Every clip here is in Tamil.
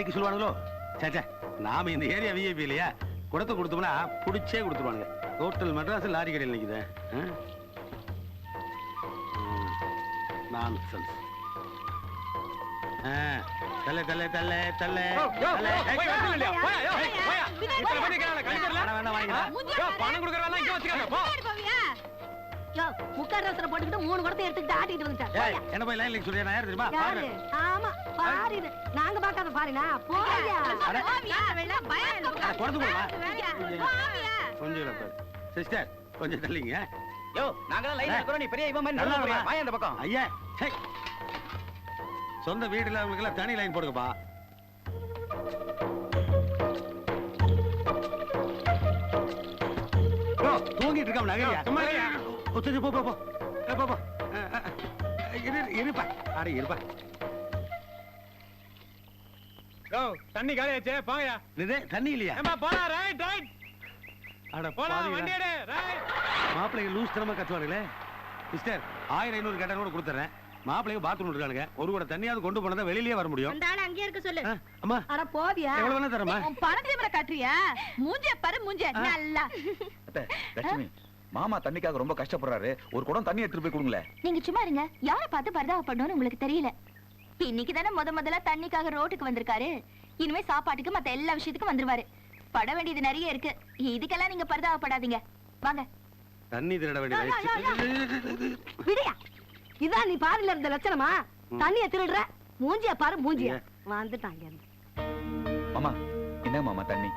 விற்க சொல்லுவானுங்களோ? சேச்சே, நாம இந்த ஏரியா விஐபி இல்லையா? குடத்தை கொடுத்தோம்னா புடிச்சே கொடுத்துருவானுங்க. ஹோட்டல் மெட்ராஸ் லாரி கடையில் நிக்குது. நான்சென்ஸ். தல்லே தல்லே தல்லே தல்லே பணம் கொடுக்கறவெல்லாம் இங்க வச்சுக்காங்க. போ முக்கார் ரசனை போட்டுக்கிட்டு 3 குடத்தை எடுத்துக்கிட்டு ஆட்டிட்டு வந்துட்டேன். என்ன போய் லைன்ல சொல்றியா? நான் யார் தெரியுமா? பாரு. ஆமா பாரு, இது நாங்க பார்க்காத பாருனா. போயா கொடுத்து போமா கொஞ்சம் பாரு சிஸ்டர், கொஞ்சம் தள்ளிங்க. யோ, நாங்கலாம் லைன்ல இருக்கறோம், நீ பெரிய இவன் மாதிரி நல்லா வாய் அந்த பக்கம். ஐயா, சே, சொந்த வீடுல உங்களுக்கு எல்லாம் தனி லைன் போடுங்கப்பா. தூங்கிட்டு இருக்காம நகையா? போ போ போ போ போ. இருப்பா, அட இருப்பா. தண்ணி காலியாச்சே, போங்கயா. இது தண்ணி இல்லையா? போலாம். Right right. அட போலாம், வண்டி எடு. ரைட். மாப்பிள்ளைங்க லூஸ் தரமா கத்துவானுங்களே. சிஸ்டர், 1500 கேட்டா கூட கொடுத்துறேன். மாப்பிள்ளைங்க பாத்ரூம் இருக்கானுங்க. ஒரு கூட தண்ணியாவது கொண்டு போனதா வெளியிலே வர முடியும். அந்த ஆளு அங்கேயே இருக்க சொல்லு. அம்மா, அட போவியா? எவ்வளவு வேணா தரமா? பணத்தை மேல காட்டுறியா? மூஞ்சே பாரு, மூஞ்சே நல்லா. லட்சுமி, மாமா தண்ணிக்காக ரொம்ப கஷ்டப்படுறாரு. ஒரு குடம் தண்ணி எடுத்துட்டு போய் கொடுங்களே. நீங்க சும்மா இருங்க. யாரை பார்த்து பரிதாபப்படணும்னு உங்களுக்கு தெரியல. இன்னைக்கு தானே முதல்ல தண்ணிக்காக ரோட்டுக்கு வந்திருக்காரு. இனிமே சாப்பாட்டுக்கு மத்த எல்லா விஷயத்துக்கும் வந்துருவாரு. பட வேண்டியது நிறைய இருக்கு. இதுக்கெல்லாம் நீங்க பரிதாபப்படாதீங்க. வாங்க. தண்ணி திருட வேண்டியது விடியா? இதான் நீ பாருல இருந்த லட்சணமா? தண்ணிய திருடுற? மூஞ்சிய பாரு, மூஞ்சிய. வந்துட்டாங்க. மாமா, என்ன மாமா தண்ணி?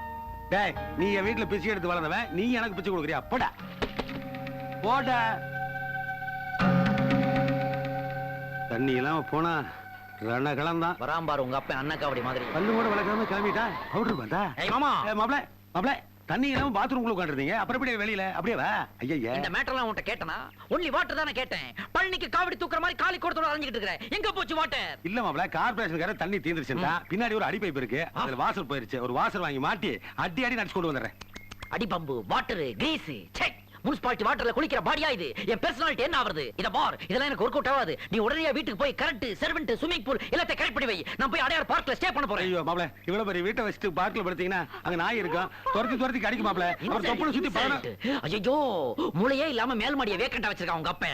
டேய், நீ என் வீட்டுல பிச்சை எடுத்து வளர்ந்தவன், நீ எனக்கு பிச்சை கொடுக்குறியா? போடா போடா. தண்ணி எல்லாம் போனா ரணகலம் தான். வராம்பாரு உங்க அப்பா அண்ணாக்காவடி மாதிரி. பல்லு கூட வளர்க்காம கிளம்பிட்டா. பவுடர் வந்தா. மாமா, மாப்ள மாப்ள, தண்ணி எல்லாம் பாத்ரூம்குள்ள உட்காந்துருந்தீங்க. அப்புறம் எப்படி வெளியில? அப்படியே வா. ஐயா, இந்த மேட்டர்லாம் உன்கிட்ட கேட்டனா? ஒன்லி வாட்டர் தானே கேட்டேன். பழனிக்கு காவடி தூக்குற மாதிரி காலி கொடுத்து அலைஞ்சிட்டு இருக்கற. எங்க போச்சு வாட்டர்? இல்ல மாப்ள, கார்ப்பரேஷன்கார தண்ணி தீந்துருச்சுடா. பின்னாடி ஒரு அடி பைப் இருக்கு, அதுல வாசல் போயிருச்சு. ஒரு வாசல் வாங்கி மாட்டி அடி அடி நடிச்சு கொண்டு வந்துறேன். அடி pump, water, grease, check. Municipality வாட்டர்ல குளிக்கிற பாடியா இது? என் பர்சனாலிட்டி என்ன ஆவறது? இத பார், இதெல்லாம் எனக்கு ஒர்க் அவுட் ஆகாது. நீ உடனே வீட்டுக்கு போய் கரெக்ட் சர்வெண்ட், ஸ்விமிங் பூல் எல்லாத்தையும் கரெக்ட் பண்ணி வை. நான் போய் அடையார் பார்க்ல ஸ்டே பண்ண போறேன். ஐயோ மாப்ள, இவ்வளவு பெரிய வீட்டை வச்சுட்டு பார்க்ல படுத்தீங்கன்னா அங்க நாய் இருக்கும். துரத்தி துரத்தி கடிக்கும் மாப்ள. அப்புறம் தொப்புள சுத்தி பாரு. ஐயோ, மூளையே இல்லாம மேல் மாடியை வேக்கண்டா வச்சிருக்கான் உங்க அப்பா.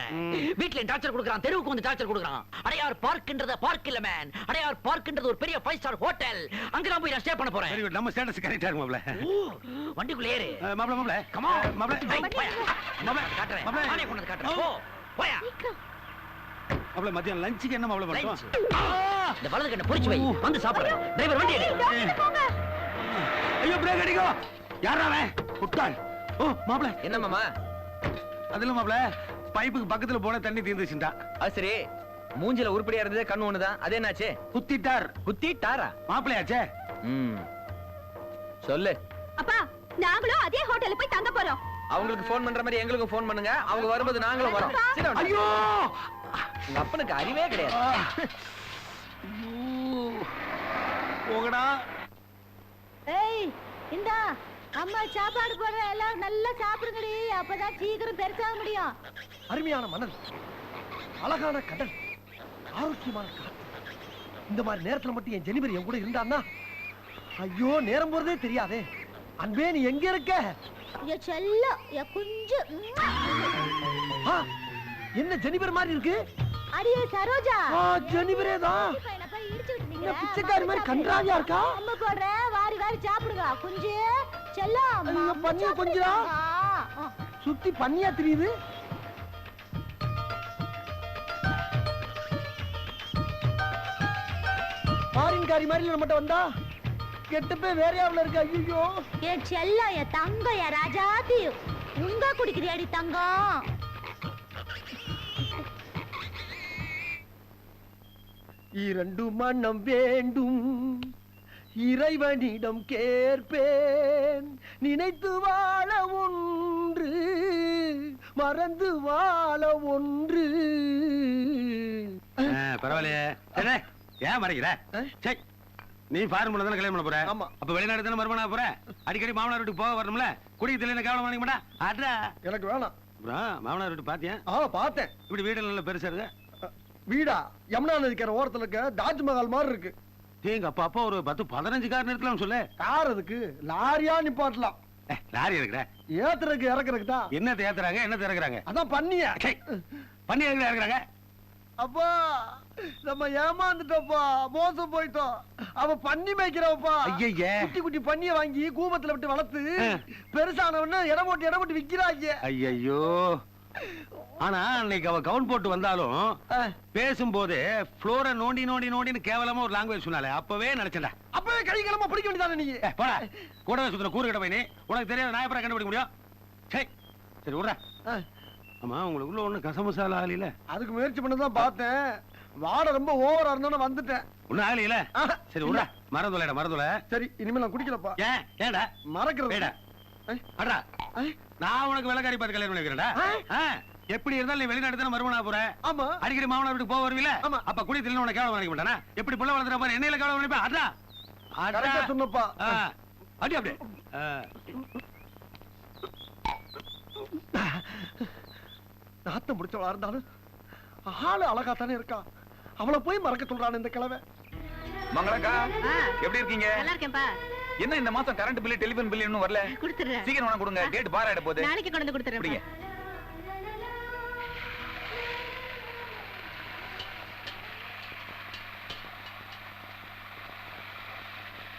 வீட்ல டார்ச்சர் கொடுக்கறான், தெருவுக்கு வந்து டார்ச்சர் கொடுக்கறான். அடையார் பார்க்ன்றது பார்க் இல்ல மேன். அடையார் பார்க்ன்றது ஒரு பெரிய 5 ஸ்டார் ஹோட்டல். அங்க நான் போய் ஸ்டே பண்ண போறேன். Very good. நம்ம ஸ்டேட்டஸ் கரெக்ட்டா இருக்கு மாப்ள. வண்டிக்குள்ள ஏறு மாப்ள. மாப்ள, கம் ஆன் மாப்ள. மாப்ள காட்றேன். நானே கொண்டு காட்றேன். போ போயா. மாப்ள, மதியம் லஞ்சுக்கு என்ன மாப்ள பண்ணோம்? இந்த வலது கண்ணை பொரிச்சு வை, வந்து சாப்பிடுறேன். டிரைவர் வண்டி எடு. ஐயோ, பிரேக் அடிக்கோ. யாரா அவன்? குட்டாள். ஓ மாப்ள. என்ன மாமா? அதுல மாப்ள, பைப்புக்கு பக்கத்துல போன தண்ணி தீந்துச்சுடா. அது சரி, மூஞ்சில உருப்படியா இருந்தது, கண்ணு ஒண்ணுதான். அது என்னாச்சு? குத்திட்டார். குத்திட்டாரா? மாப்ளையாச்சே. சொல்லு. அப்பா, நாங்களும் அதே ஹோட்டல்ல போய் தங்க போறோம். அவங்களுக்கு போன் பண்ற மாதிரி எங்களுக்கும் போன் பண்ணுங்க. அவங்க வரும்போது நாங்களும் வரோம். ஐயோ, உங்க அப்பனுக்கு அறிவே கிடையாது. போகடா. ஏய், இந்தா அம்மா சாப்பாடு போடுற. எல்லாம் நல்லா சாப்பிடுங்கடி, அப்பதான் சீக்கிரம் பெருசாக முடியும். அருமையான மணல், அழகான கடல், ஆரோக்கியமான காற்று. இந்த மாதிரி நேரத்துல மட்டும் என் ஜெனிபர் என் கூட இருந்தான்னா, ஐயோ நேரம் போறதே தெரியாதே. அன்பே, நீ எங்க இருக்க? என் செல்லம், என் குஞ்சு. என்ன ஜெனிபர் மாதிரி இருக்கு? அடியே சரோஜா. ஜெனிபரே தான். என்ன பிச்சைக்காரி மாதிரி கன்றாவியா இருக்கா? அம்மா போடுற, வாரி வாரி சாப்பிடுங்க. குஞ்சு செல்லம், பண்ணியா கொஞ்சா சுத்தி பண்ணியா தெரியுது. பாரின்காரி மாதிரி நம்மகிட்ட வந்தா கெட்டுப்பே வேறையாவில் இருக்கு. ஐயோ, என் செல்லம், என் தங்கம், என் ராஜாத்தி. உங்க குடிக்கிறியாடி தங்கம்? இரண்டு மனம் வேண்டும், இறைவனிடம் கேட்பேன். நினைத்து வாழ ஒன்று, மறந்து வாழ ஒன்று. பரவாயில்லையே. ஏன் மறைக்கிற? நீ ஃபாரின் தானே கல்யாணம் பண்ண போற? ஆமா. அப்ப வெளிநாடு தானே மறுமணம் போற? அடிக்கடி மாமனார் வீட்டுக்கு போக வரணும்ல. குடிக்கிறதுல என்ன கவனம் பண்ணிக்க மாட்டா? அட்ரா, எனக்கு வேணாம். மாமனார் வீட்டு பாத்தியா? பார்த்தேன். இப்படி வீடு நல்ல பெருசா இருக்கு. வீடா? யமுனா நதிக்கரை ஓரத்துல இருக்க தாஜ்மஹால் மாதிரி இருக்கு. எங்க அப்பா ஒரு 10-15 கார் நிறுத்தலாம் சொல்லு. கார் அதுக்கு லாரியா நிப்பாட்டலாம். லாரி இருக்கிற ஏத்துறதுக்கு இறக்குறதுக்கு தான். என்ன ஏத்துறாங்க என்ன இறக்குறாங்க? அதான் பண்ணிய பண்ணி இறக்குறாங்க. அப்பா நம்ம ஏமாந்துட்டோப்பா, மோசம் போயிட்டோம். அவ பண்ணி மேய்க்கிறவப்பா. ஐயய்ய. குட்டி குட்டி பண்ணிய வாங்கி கூபத்துல விட்டு வளர்த்து பெருசானவன இடம் போட்டு விக்கிறாங்க. ஐயோ. ஆனா அன்னைக்கு அவ கவுன் போட்டு வந்தாலும் பேசும்போது ஃப்ளோரை நோண்டி நோண்டி நோண்டின்னு கேவலமா ஒரு லாங்குவேஜ் சொன்னாலே அப்பவே நினைச்சேன்டா. அப்பவே கை கிளம்ப பிடிக்க வேண்டியதானே நீ? போடா கூடவே சுத்துற கூறு கிட்ட போய் நீ உனக்கு தெரியாத நான் எப்பறம் கண்டுபிடிக்க முடியும்? சரி சரி விடுறா. ஆமா உங்களுக்குள்ள ஒண்ணு கசமசாலா ஆகல? அதுக்கு முயற்சி பண்ணதான் பார்த்தேன். வாடை ரொம்ப ஓவரா இருந்தானே வந்துட்டேன். ஒன்னும் ஆகல. சரி விடுறா. மறந்துல. சரி இனிமே நான் குடிக்கலப்பா. ஏன்டா மறக்கிறது? அடா நான் உனக்கு விலகாரி பார்த்து கல்யாணம் பண்ணிக்கிறேன்டா. எப்படி இருந்தாலும் நீ வெளிநாட்டு தானே மறுமணா போற. ஆமா. அடிக்கடி மாமனார் வீட்டுக்கு போக வருவீல? ஆமா. அப்ப குடி தின்னு உனக்கு கேவலம் நினைக்க மாட்டானா? எப்படி புள்ள வளர்த்துற பாரு என்னையில கேவலம் நினைப்பா. கரெக்டா சொன்னப்பா. அப்படியே நாத்தம் முடிச்சவளா இருந்தாலும் ஆளு அழகா தானே இருக்கா. அவளை போய் மறக்க சொல்றான் இந்த கிழவை. மங்களக்கா எப்படி இருக்கீங்க? நல்லா இருக்கேன்பா. என்ன இந்த மாசம் கரண்ட் பில் டெலிபோன் பில் இன்னும் வரல? கொடுத்துறேன். சீக்கிரம் உனக்கு கொடுங்க. டேட் பார் ஆயிட போகுது. நாளைக்கு கொண்டு வந்து கொடுத்துறேன்.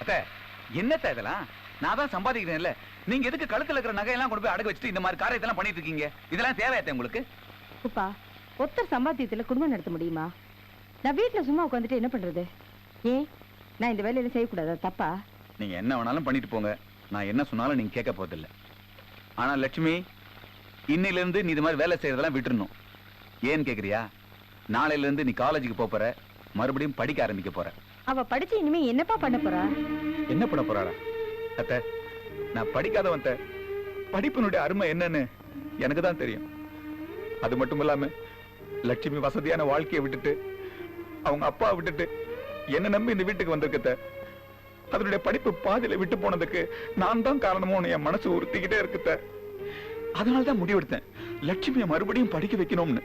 அத்தை என்னத்த இதெல்லாம்? நான் தான் சம்பாதிக்கிறேன்ல. நீங்க எதுக்கு கழுத்துல இருக்கிற நகையெல்லாம் கொண்டு போய் அடகு வச்சுட்டு இந்த மாதிரி காரியத்தெல்லாம் பண்ணிட்டு இருக்கீங்க? இதெல்லாம் தேவையாத்த உங்களுக்கு? அப்பா ஒத்தர் சம்பாத்தியத்துல குடும்பம் நடத்த முடியுமா? நான் வீட்டுல சும்மா உட்காந்துட்டு என்ன பண்றது? ஏன் நான் இந்த வேலையில செய்யக்கூடாதா? தப்பா? நீங்க என்ன வேணாலும் பண்ணிட்டு போங்க. நான் என்ன சொன்னாலும் நீங்க கேட்க போறதில்ல. ஆனா லட்சுமி, இன்னையில இருந்து நீ இது மாதிரி வேலை செய்யறதெல்லாம் விட்டுறணும். ஏன்னு கேக்குறியா? நாளையில இருந்து நீ காலேஜுக்கு போற, மறுபடியும் படிக்க ஆரம்பிக்க போற. அவ படிச்சு இனிமே என்னப்பா பண்ண போறா? என்ன பண்ண போறாளா? அத்தை நான் படிக்காதவன். படிப்பினுடைய அருமை என்னன்னு எனக்கு தான் தெரியும். அது மட்டும் இல்லாம லட்சுமி வசதியான வாழ்க்கையை விட்டுட்டு அவங்க அப்பா விட்டுட்டு என்ன நம்பி இந்த வீட்டுக்கு வந்திருக்கத்த. அதனுடைய படிப்பு பாதியில விட்டு போனதுக்கு நான் தான் காரணமோன்னு என் மனசு உறுத்திக்கிட்டே இருக்குத்த. அதனாலதான் முடிவெடுத்தேன் லட்சுமியை மறுபடியும் படிக்க வைக்கணும்னு.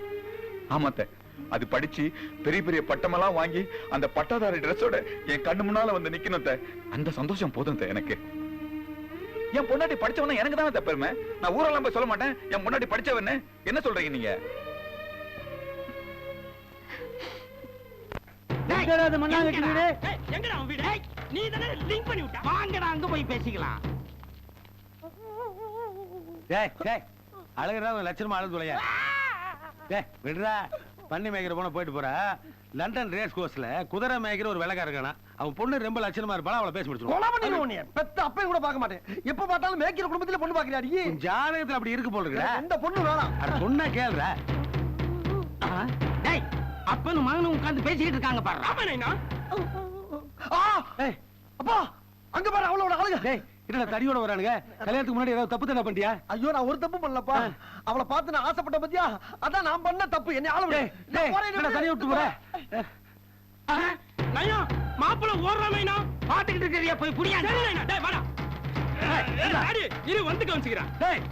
ஆமாத்த, அது படிச்சு பெரிய பெரிய பட்டமெல்லாம் வாங்கி அந்த பட்டாதாரி டிரெஸோட என் கண்ணு முன்னால வந்து நிக்கணும். அந்த சந்தோஷம் போதும் எனக்கு. என் பொண்டாட்டி படிச்சவன எனக்கு தானே பெருமை. நான் ஊரெல்லாம் போய் சொல்ல மாட்டேன் என் பொண்டாட்டி படிச்சவன்னு. என்ன சொல்றீங்க நீங்க? நீ தானே லிங்க் பண்ணி விட்ட. வாங்கடா அங்க போய் பேசிக்கலாம். அழகுறா லட்சணமா அழுது தொலையா. விடுறா. பண்ணி மேய்க்கிற போன போயிட்டு போற. லண்டன் ரேஸ் கோர்ஸ்ல குதிரை மேய்க்கிற ஒரு வேலைக்கார இருக்கானா. அவன் பொண்ணு ரொம்ப லட்சணமா இருப்பாளா. அவளை பேசி முடிச்சிருவோம். பெத்த அப்பையும் கூட பார்க்க மாட்டேன். எப்ப பார்த்தாலும் மேய்க்கிற குடும்பத்துல பொண்ணு பாக்குறாடி. ஜாதகத்துல அப்படி இருக்கு போல இருக்குடா. இந்த பொண்ணு வேணாம். அட சொன்னா கேளுடா. டேய் அப்பனும் மகனும் உட்கார்ந்து பேசிட்டு இருக்காங்க பாரு. ஆமாண்ணா. அப்பா அங்க பாரு அவளோட அழகு. டேய் என்னடா தடியோட வரானுங்க? கல்யாணத்துக்கு முன்னாடி ஏதாவது தப்பு தான பண்ணியா? ஐயோ நான் ஒரு தப்பு பண்ணலப்பா. அவளை பார்த்து நான் ஆசைப்பட்ட பத்தியா? அதான் நான் பண்ண தப்பு. என்ன ஆள விடு. என்னடா தடி விட்டு போற? நையா மாப்பிள ஓடுறாமேனா பாத்துக்கிட்டு இருக்கறியா? போய் புடியா. டேய் வாடா. அடி இரு வந்து கவனிச்சுக்கறேன். டேய்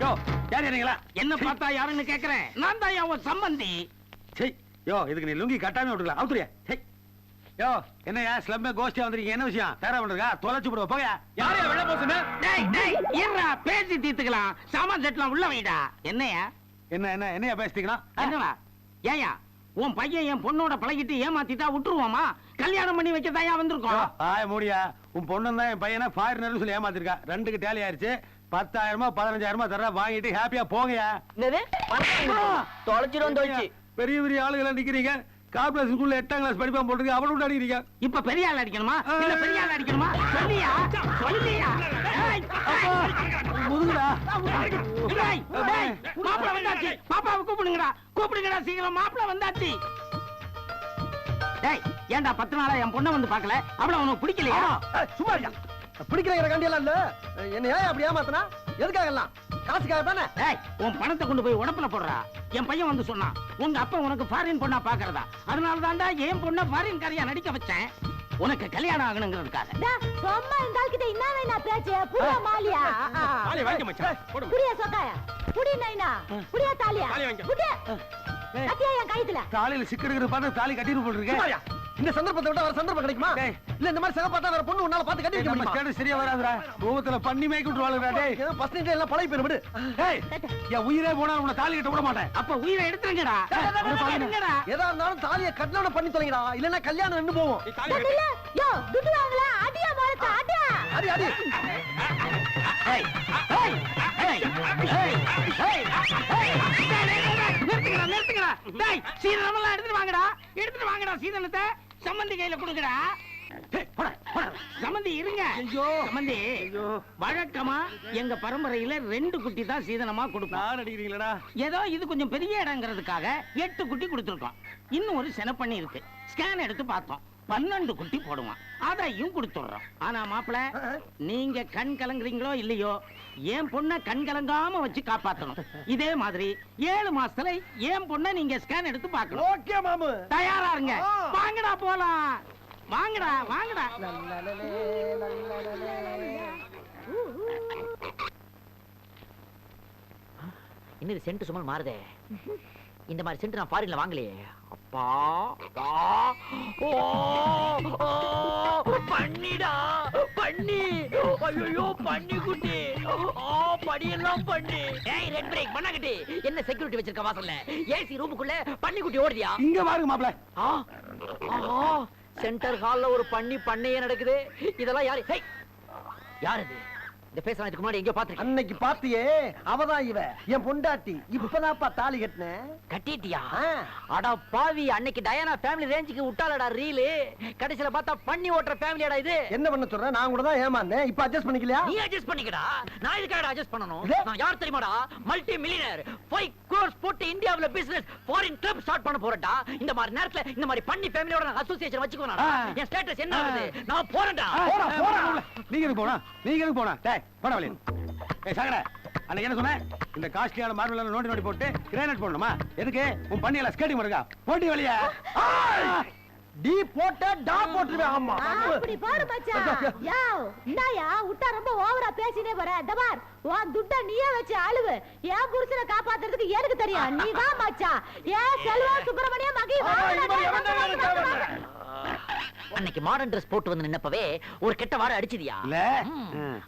யோ யார் நீங்களா? என்ன பார்த்தா யாருன்னு கேக்குறேன். நான் தான் அவன் சம்பந்தி. சே யோ இதுக்கு நீ லுங்கி கட்டாம விட்டுக்கலாம். அவுத்துறியா? சே யோ என்னையா ஸ்லம்பே கோஷ்டியா வந்திருக்கீங்க? என்ன விஷயம்? தேரா பண்றதா? தொலைச்சு போடுவா போயா. யாரையா வெள்ள போசுன? டேய் டேய் இருடா பேசி தீத்துக்கலாம். சாமான் செட்லாம் உள்ள வைடா. என்னையா? என்னையா பேசிட்டீங்களா? என்னடா? ஏயா உன் பையன் என் பொண்ணோட பழகிட்டு ஏமாத்திட்டா விட்டுருவோமா? கல்யாணம் பண்ணி வைக்கதாயா வந்திருக்கோம். ஆய மூடியா. உன் பொண்ணு தான் என் பையனை ஃபாரினர் சொல்லி ஏமாத்திருக்கா. ரெண்டுக்கு டேலி ஆயிருச்சு. 10,000 15,000 தர வாங்கிட்டு ஹாப்பியா போங்கயா. தொலைச்சிரும். பெரிய பெரிய ஆளுகளா நிக்கிறீங்க. கார்பரேஷன் ஸ்கூல்ல 8ஆம் கிளாஸ் படிப்பான் போட்டுருக்கு. அவனு விட்டு அடிக்கிறீங்க. இப்ப பெரிய ஆள் அடிக்கணுமா இல்ல பெரிய ஆள் அடிக்கணுமா? சொல்லியா சொல்லியா. முதுகுடா. மாப்பிள வந்தாச்சு. பாப்பாவை கூப்பிடுங்கடா சீக்கிரம். மாப்பிள வந்தாச்சு. டேய் ஏன்டா 10 நாளா என் பொண்ணை வந்து பார்க்கல? அவள உனக்கு பிடிக்கலையா? சும்மா இருக்க. பிடிக்கிற கண்டியெல்லாம் இல்ல. என்ன ஏன் அப்படி ஏமாத்தனா? எதுக்காக எல்லாம்? காசுக்காக தானே? டேய் உன் பணத்தை கொண்டு போய் உடப்புல போடுறா. என் பையன் வந்து சொன்னான் உங்க அப்பா உனக்கு ஃபாரின் பொண்ணா பாக்குறதா. அதனால தான்டா என் பொண்ணை ஃபாரின் காரியா நடிக்க வச்சேன். உனக்கு கல்யாணம் ஆகணுங்கிறதுக்காக. சும்மா இந்த ஆள்கிட்ட என்ன வேணா பேச்சு? புடியா மாலியா? தாலி வாங்க மச்சான். போடு. புடியா சொக்காயா? புடி நைனா? புடியா தாலியா? தாலி வாங்க. புடி. கட்டியா என் கைத்துல. தாலியில சிக்கெடுக்கிற பார்த்து தாலி கட்டிட்டு போட்டுருக்கேன். இந்த சந்தர்ப்பத்தை விட வேற சந்தர்ப்பம் கிடைக்குமா டேய். இல்ல இந்த மாதிரி சக பார்த்தா வேற பொண்ணு உன்னால பார்த்து கட்டி வைக்க நம்ம முடியுமா ஸ்டேட்டஸ் சரியா வராதுடா கோவத்துல பண்ணி மேய்க்கு விட்டுருவாளுடா டேய் ஃபர்ஸ்ட் நைட்ல எல்லாம் பழகி போயிரு விடு டேய் என் உயிரே போனாலும் உன்னை தாலி கட்ட விட மாட்டேன் அப்ப உயிரை எடுத்துருங்கடா எடுத்துருங்கடா. எதா இருந்தாலும் தாலியை கட்டணம் பண்ணி தொலைங்கடா இல்லன்னா கல்யாணம் நின்னு போவோம் இல்ல யோ துட்டு வாங்கல அடியா மாரத்த அடியா அடி அடி நிறுத்துங்கடா நிறுத்துங்கடா. டேய் சீதனம் எல்லாம் எடுத்துட்டு வாங்கடா சீதனத்தை சம்மந்தி கையில கொடுங்கடா. சம்மந்தி இருங்க. சம்மந்தி வழக்கமா எங்க பரம்பரையில 2 குட்டி தான் சீதனமா கொடுப்போம். நான் அடிக்கிறீங்களா ஏதோ இது கொஞ்சம் பெரிய இடங்கிறதுக்காக 8 குட்டி கொடுத்துருக்கோம். இன்னும் ஒரு செனப்பண்ணி இருக்கு. ஸ்கேன் எடுத்து பார்த்தோம் 12 குட்டி போடுவான். அதையும் கொடுத்துடுறோம். ஆனா மாப்பிள நீங்க கண் கலங்குறீங்களோ இல்லையோ என் பொண்ணை கண் கலங்காம வச்சு காப்பாத்தணும். இதே மாதிரி 7 மாசத்துல என் பொண்ணை நீங்க ஸ்கேன் எடுத்து பார்க்கணும். ஓகே மாமு தயாரா இருங்க. வாங்கடா போலாம். வாங்கடா வாங்கடா. இன்னும் சென்ட் சுமல் மாறுதே. இந்த மாதிரி சென்ட் நான் ஃபாரின்ல வாங்கலையே. அப்பா ஓ பண்ணிடா பண்ணி ஐயோ பண்ணி குட்டி படியெல்லாம் பண்ணி. ஏய் ரெட் பிரேக் பண்ணாங்கட்டி. என்ன செக்யூரிட்டி வச்சிருக்க வாசல்ல? ஏசி ரூமுக்குள்ள பண்ணி குட்டி ஓடுதியா? இங்க பாருங்க மாப்ள சென்டர் ஹால்ல ஒரு பண்ணையே நடக்குது. இதெல்லாம் யாரு? யார் இது? இந்த பேச இதுக்கு முன்னாடி எங்கேயோ பாத்துருக்கேன். அன்னைக்கு பாத்தியே அவதான் இவ என் பொண்டாட்டி. இப்பதான்ப்பா தாலி கட்டினேன். கட்டிட்டியா? அட பாவி, அன்னைக்கு டயானா ஃபேமிலி ரேஞ்சுக்கு விட்டாலடா ரீலு. கடைசில பார்த்தா பண்ணி ஓட்டுற ஃபேமிலியாடா இது. என்ன பண்ண சொல்ற? நான் கூட தான் ஏமாந்தேன். இப்ப அட்ஜஸ்ட் பண்ணிக்கலையா? நீ அட்ஜஸ்ட் பண்ணிக்கடா. நான் இதுக்காக அட்ஜஸ்ட் பண்ணனும். இது? நான் யார் தெரியுமாடா? மல்டி மில்லியனர் 5 crores போட்டு இந்தியாவுல பிசினஸ் ஃபாரின் கிளப் ஸ்டார்ட் பண்ண போறடா. இந்த மாதிரி நேரத்துல இந்த மாதிரி பண்ணி ஃபேமிலியோட நான் அசோசியேஷன் வச்சுக்குவேனா? என் ஸ்டேட்டஸ் என்ன ஆகுது? நான் போறேன்டா. போடா போடா நீங்க எதுக்கு போனா? நீங்க எதுக்கு போனா? டேய் போடா வெளிய. ஏய் சாகர அன்னைக்கு என்ன சொன்னேன்? இந்த காஸ்ட்லியான மார்பிள் எல்லாம் நோண்டி போட்டு கிரானைட் போடணுமா? எதுக்கு? உன் பண்ணி எல்லாம் ஸ்கேட்டிங் பண்ணுங்க. போட்டி வெளிய. டி போட்ட டா போட்டுருவேன். ஆமா அப்படி போடு மச்சான். யோ இந்தாயா உட்டா ரொம்ப ஓவரா பேசினே போற. டபார் உன் துட்ட நீயே வச்சு அழுவு. ஏன் புருஷனை காப்பாத்துறதுக்கு எனக்கு தெரியும். நீ தான் மச்சான். ஏன் செல்வா சுப்பிரமணிய மகி அன்னைக்கு மாடர்ன் Dress போட்டு வந்து நின்னப்பவே ஒரு கெட்ட வார அடிச்சிதியா? இல்ல.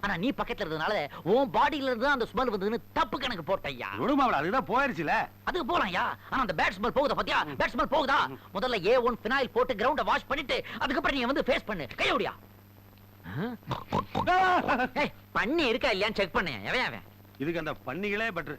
ஆனா நீ பக்கத்துல இருந்தனால உன் பாடியில இருந்து அந்த ஸ்மெல் வந்ததுன்னு தப்பு கணக்கு போட்டய்யா. விடுமாவள அதுதான் போயிருச்சுல. அதுக்கு போலாம்யா. ஆனா அந்த பேட் ஸ்மெல் போகுதா பாத்தியா? பேட் ஸ்மெல் போகுதா? முதல்ல A1 ஃபினாயில் போட்டு கிரவுண்ட வாஷ் பண்ணிட்டு அதுக்கு அப்புறம் நீ வந்து ஃபேஸ் பண்ணு. கையோடியா. ஏய் பண்ணி இருக்கா இல்லையான்னு செக் பண்ணு. எவன் அவன்? இதுக்கு அந்த பண்ணிகளே பெட்டர்.